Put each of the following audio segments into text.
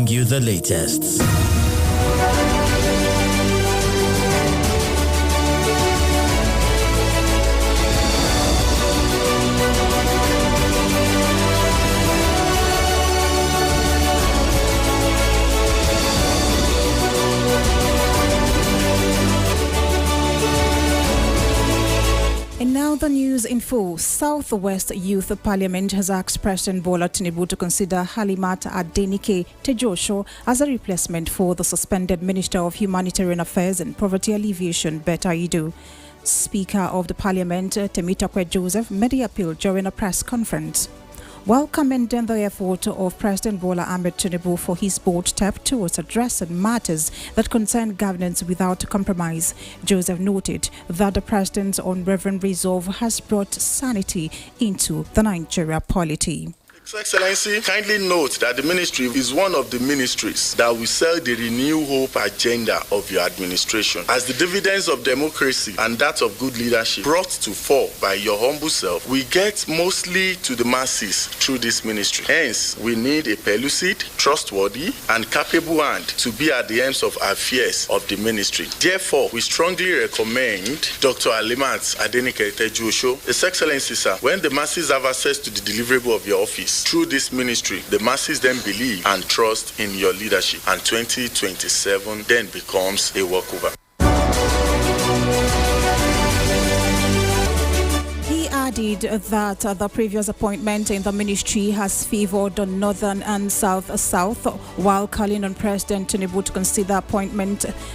You the latest. And now the news in full. Southwest Youth Parliament has asked President Bola Tinubu to consider Halimat Adenike Tejosho as a replacement for the suspended Minister of Humanitarian Affairs and Poverty Alleviation, Betta Idu. Speaker of the Parliament, Temitope Joseph, made the appeal during a press conference. While commending the effort of President Bola Ahmed Tinubu for his bold step towards addressing matters that concern governance without compromise, Joseph noted that the president's unwavering resolve has brought sanity into the Nigeria polity. His Excellency, kindly note that the ministry is one of the ministries that will sell the Renew Hope agenda of your administration. As the dividends of democracy and that of good leadership brought to fore by your humble self, we get mostly to the masses through this ministry. Hence, we need a pellucid, trustworthy, and capable hand to be at the helms of affairs of the ministry. Therefore, we strongly recommend Dr. Halimat Adenike Tejosho. His Excellency, sir, when the masses have access to the deliverable of your office, through this ministry, the masses then believe and trust in your leadership, and 2027 then becomes a walkover. He added that the previous appointment in the ministry has favored the northern and south, while calling on President Tinubu to consider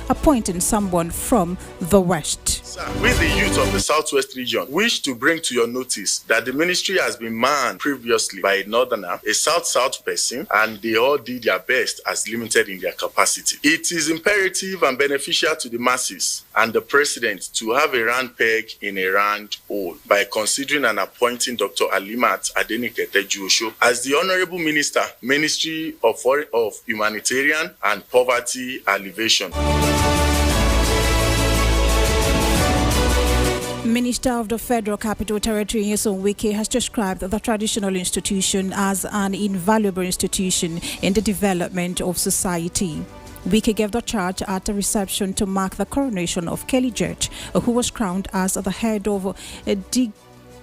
appointing someone from the west. Sir, we, the youth of the southwest region, wish to bring to your notice that the ministry has been manned previously by a northerner, a south-south person, and they all did their best as limited in their capacity. It is imperative and beneficial to the masses and the president to have a round peg in a round hole by considering and appointing Dr. Halimat Adenike Tejosho as the Honorable Minister, Ministry of Humanitarian and Poverty Alleviation. Minister of the Federal Capital Territory, Nyesom Wike, has described the traditional institution as an invaluable institution in the development of society. Wike gave the charge at a reception to mark the coronation of Kelly Judge, who was crowned as the head of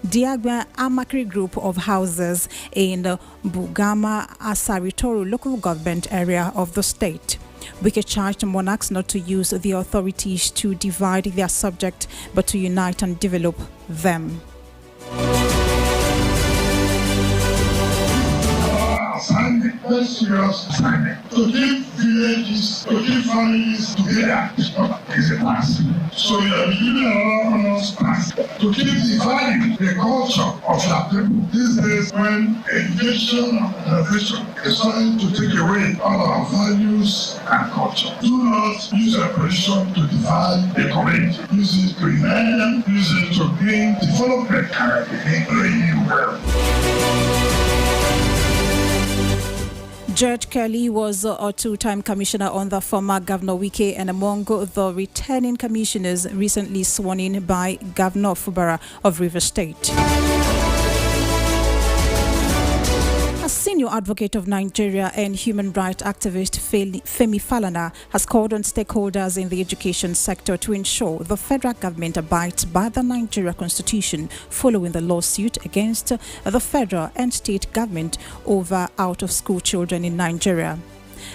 Diagba Amakri group of houses in the Bugama Asaritoru local government area of the state. Wike charged monarchs not to use the authorities to divide their subject, but to unite and develop them. Assignment, very serious assignment. To keep villages, to keep families together is not easy task. So you are giving another task to keep the value, the culture of your people. These days, when education and innovation is trying to take away all our values and culture, do not use a position to divide the community. Use it to unite them, use it to bring development and bring you well. Judge Kelly was a two-time commissioner under former Governor Wike and among the returning commissioners recently sworn in by Governor Fubara of Rivers State. A senior advocate of Nigeria and human rights activist Femi Falana has called on stakeholders in the education sector to ensure the federal government abides by the Nigeria Constitution following the lawsuit against the federal and state government over out-of-school children in Nigeria.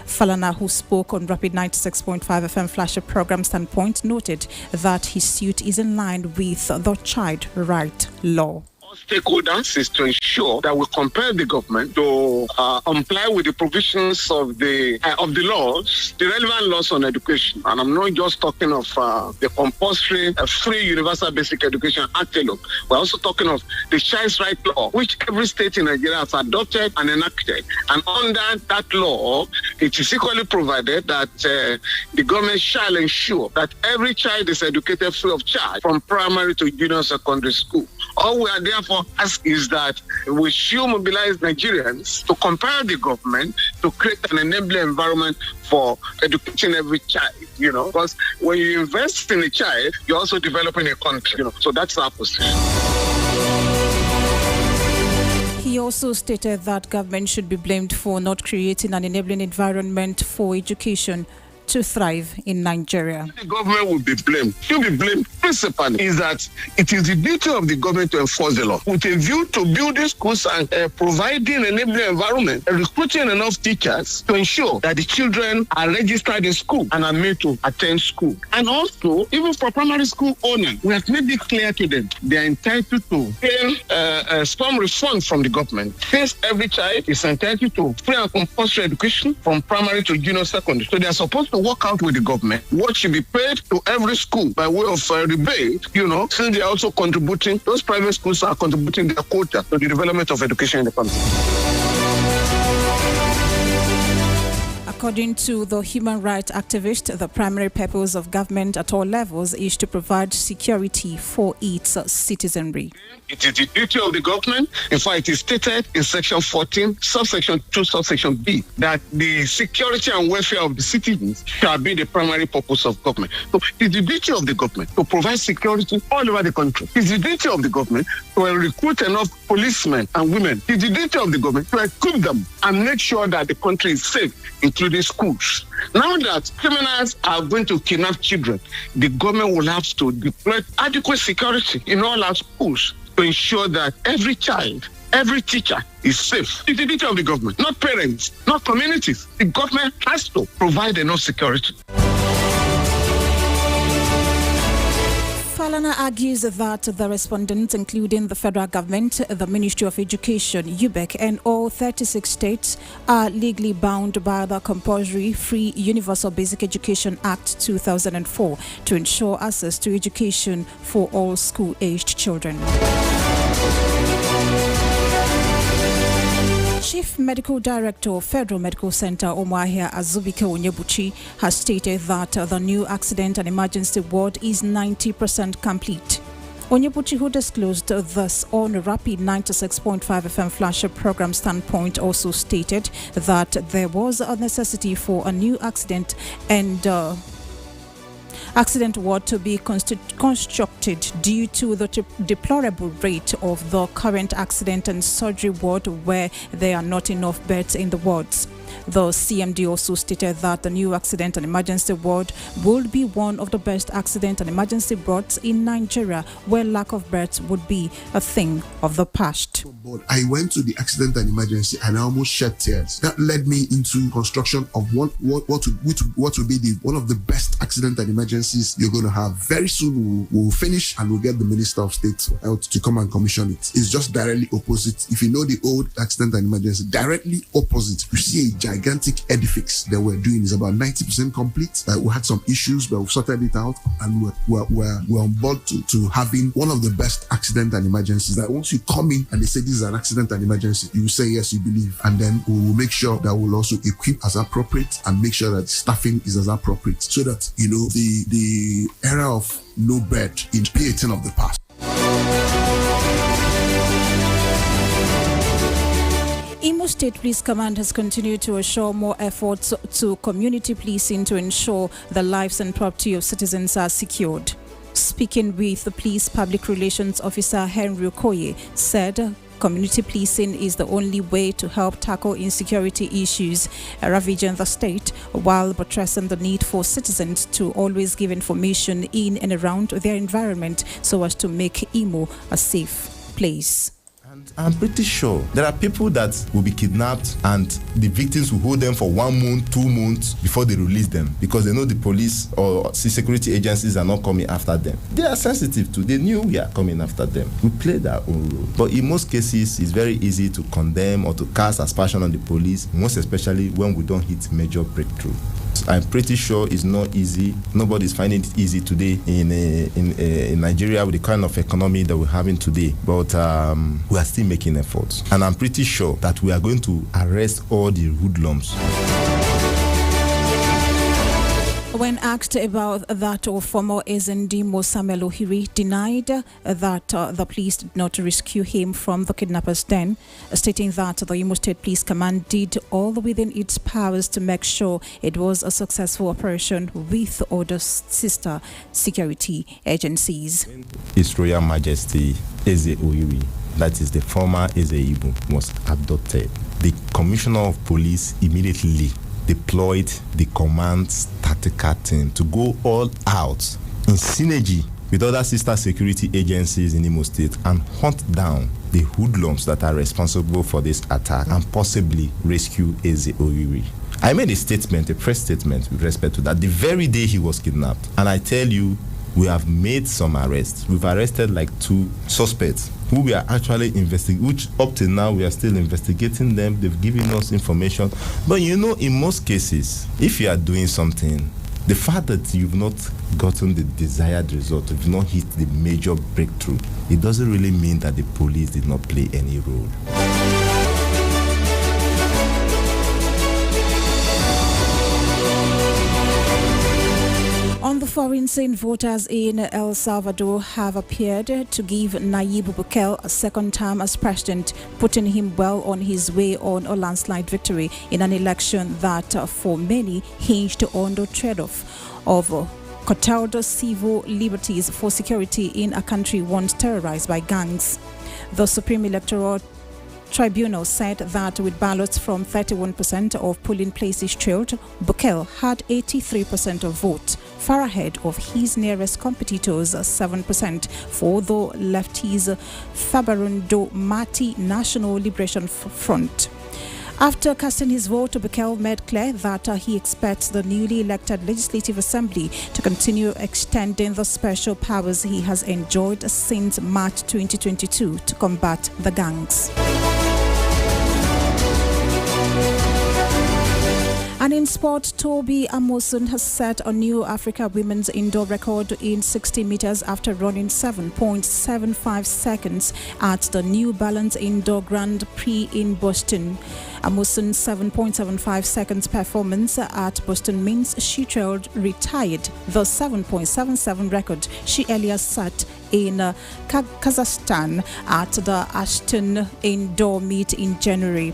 Falana, who spoke on Rapid 96.5 FM Flasher program Standpoint, noted that his suit is in line with the child right law. Stakeholders is to ensure that we compel the government to comply with the provisions of the laws, the relevant laws on education. And I'm not just talking of the compulsory free universal basic education act alone. We're also talking of the child's right law, which every state in Nigeria has adopted and enacted. And under that law, it is equally provided that the government shall ensure that every child is educated free of charge from primary to junior secondary school. All we are therefore asking is that we should mobilize Nigerians to compel the government to create an enabling environment for educating every child, because when you invest in a child, you're also developing a country, so that's our position. He also stated that government should be blamed for not creating an enabling environment for education to thrive in Nigeria. The government will be blamed. Should be blamed principally is that it is the duty of the government to enforce the law with a view to building schools and providing an enabling environment and recruiting enough teachers to ensure that the children are registered in school and are made to attend school. And also, even for primary school owners, we have made it clear to them they are entitled to pay some refund from the government. Since every child is entitled to free and compulsory education from primary to junior secondary, so they are supposed to work out with the government what should be paid to every school by way of rebate, since they are also contributing, those private schools are contributing their quota to the development of education in the country. According to the human rights activist, the primary purpose of government at all levels is to provide security for its citizenry. It is the duty of the government. In fact, it is stated in Section 14, subsection 2, subsection B, that the security and welfare of the citizens shall be the primary purpose of government. So it is the duty of the government to provide security all over the country. It is the duty of the government to recruit enough policemen and women. It is the duty of the government to equip them and make sure that the country is safe, including schools. Now that criminals are going to kidnap children, the government will have to deploy adequate security in all our schools to ensure that every child, every teacher is safe. It's the duty of the government, not parents, not communities. The government has to provide enough security. Falana argues that the respondents, including the federal government, the Ministry of Education, UBEC, and all 36 states, are legally bound by the Compulsory Free Universal Basic Education Act 2004 to ensure access to education for all school-aged children. Chief Medical Director, Federal Medical Center, Umuahia Azubike Onyebuchi, has stated that the new accident and emergency ward is 90% complete. Onyebuchi, who disclosed this on Rapid 96.5 FM Flasher program Standpoint, also stated that there was a necessity for a new accident ward to be constructed due to the deplorable rate of the current accident and surgery ward, where there are not enough beds in the wards. The CMD also stated that the new accident and emergency ward will be one of the best accident and emergency wards in Nigeria, where lack of beds would be a thing of the past. I went to the accident and emergency and I almost shed tears. That led me into construction of what will be one of the best accident and emergencies you're going to have. Very soon we'll finish and we'll get the Minister of State Health to come and commission it. It's just directly opposite. If you know the old accident and emergency, directly opposite, you see a gigantic edifice that we're doing is about 90% complete. We had some issues, but we've sorted it out, and we're on board to having one of the best accident and emergencies. That once you come in and they say this is an accident and emergency, you will say yes, you believe, and then we will make sure that we'll also equip as appropriate and make sure that staffing is as appropriate, so that the era of no bed in be a thing of the past. Imo State Police Command has continued to assure more efforts to community policing to ensure the lives and property of citizens are secured. Speaking with the police public relations officer Henry Okoye, said community policing is the only way to help tackle insecurity issues ravaging the state, while buttressing the need for citizens to always give information in and around their environment so as to make Imo a safe place. I'm pretty sure there are people that will be kidnapped and the victims will hold them for 1 month, 2 months before they release them, because they know the police or security agencies are not coming after them. They are sensitive to, they knew we are coming after them. We played our own role. But in most cases, it's very easy to condemn or to cast aspersion on the police, most especially when we don't hit major breakthrough. I'm pretty sure it's not easy. Nobody's finding it easy today in Nigeria with the kind of economy that we're having today. But we are still making efforts. And I'm pretty sure that we are going to arrest all the hoodlums. When asked about that, former SND Samuel Ohiri denied that the police did not rescue him from the kidnappers' den, stating that the Imo State Police Command did all within its powers to make sure it was a successful operation with other sister security agencies. His Royal Majesty Eze Ohiri that is the former Eze-Ibu, was abducted, the Commissioner of Police immediately deployed the command's tactical team to go all out in synergy with other sister security agencies in Imo State and hunt down the hoodlums that are responsible for this attack and possibly rescue Eze-Oriri. I made a press statement with respect to that the very day he was kidnapped. And I tell you, we have made some arrests. We've arrested like 2 suspects who we are actually investigating, which up till now we are still investigating them. They've given us information. But in most cases, if you are doing something, the fact that you've not gotten the desired result, you've not hit the major breakthrough, it doesn't really mean that the police did not play any role. On the foreign scene, voters in El Salvador have appeared to give Nayib Bukele a second term as president, putting him well on his way on a landslide victory in an election that, for many, hinged on the trade-off of curtailed civil liberties for security in a country once terrorized by gangs. The Supreme Electoral Tribunal said that with ballots from 31% of polling places trailed, Bukele had 83% of votes, far ahead of his nearest competitors, 7%, for the lefty's Fabarundo Mati National Liberation Front. After casting his vote, Bukele made clear that he expects the newly elected Legislative Assembly to continue extending the special powers he has enjoyed since March 2022 to combat the gangs. And in sport, Toby Amosun has set a new Africa women's indoor record in 60 meters after running 7.75 seconds at the New Balance Indoor Grand Prix in Boston. Amosun's 7.75 seconds performance at Boston means she retired the 7.77 record she earlier set in Kazakhstan at the Ashton Indoor Meet in January.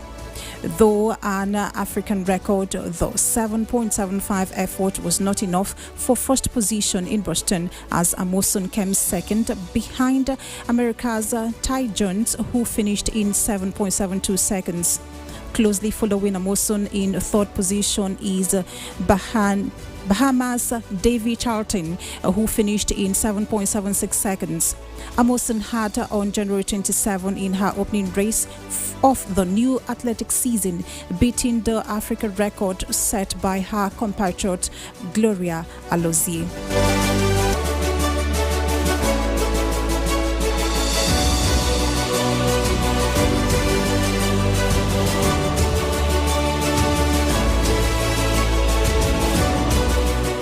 Though an African record, the 7.75 effort was not enough for first position in Boston, as Amosun came second behind America's Ty Jones, who finished in 7.72 seconds. Closely following Amosun in third position is Bahamas' Davy Charlton, who finished in 7.76 seconds. Amosun had on January 27 in her opening race of the new athletic season, beating the African record set by her compatriot Gloria Alozie.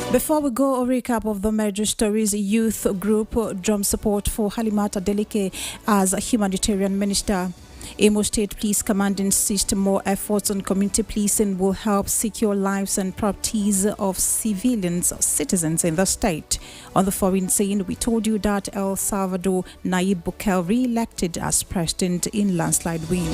Before we go, a recap of the major stories. Youth group drums support for Halimata Adeleke as a humanitarian minister. Imo State Police Command insists more efforts on community policing will help secure lives and properties of citizens in the state. On the foreign scene, we told you that El Salvador Nayib Bukele re-elected as president in landslide win.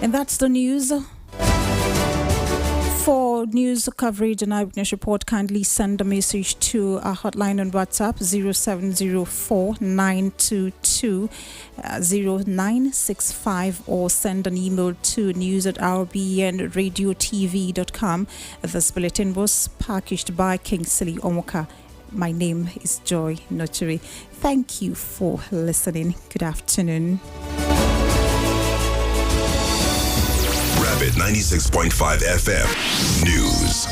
And that's the news. For news coverage and eyewitness report, kindly send a message to our hotline on WhatsApp 0704-922-0965 or send an email to news@rbnradiotv.com. This bulletin was packaged by Kingsley Omoka. My name is Joy Notary. Thank you for listening. Good afternoon. Rapid 96.5 FM News.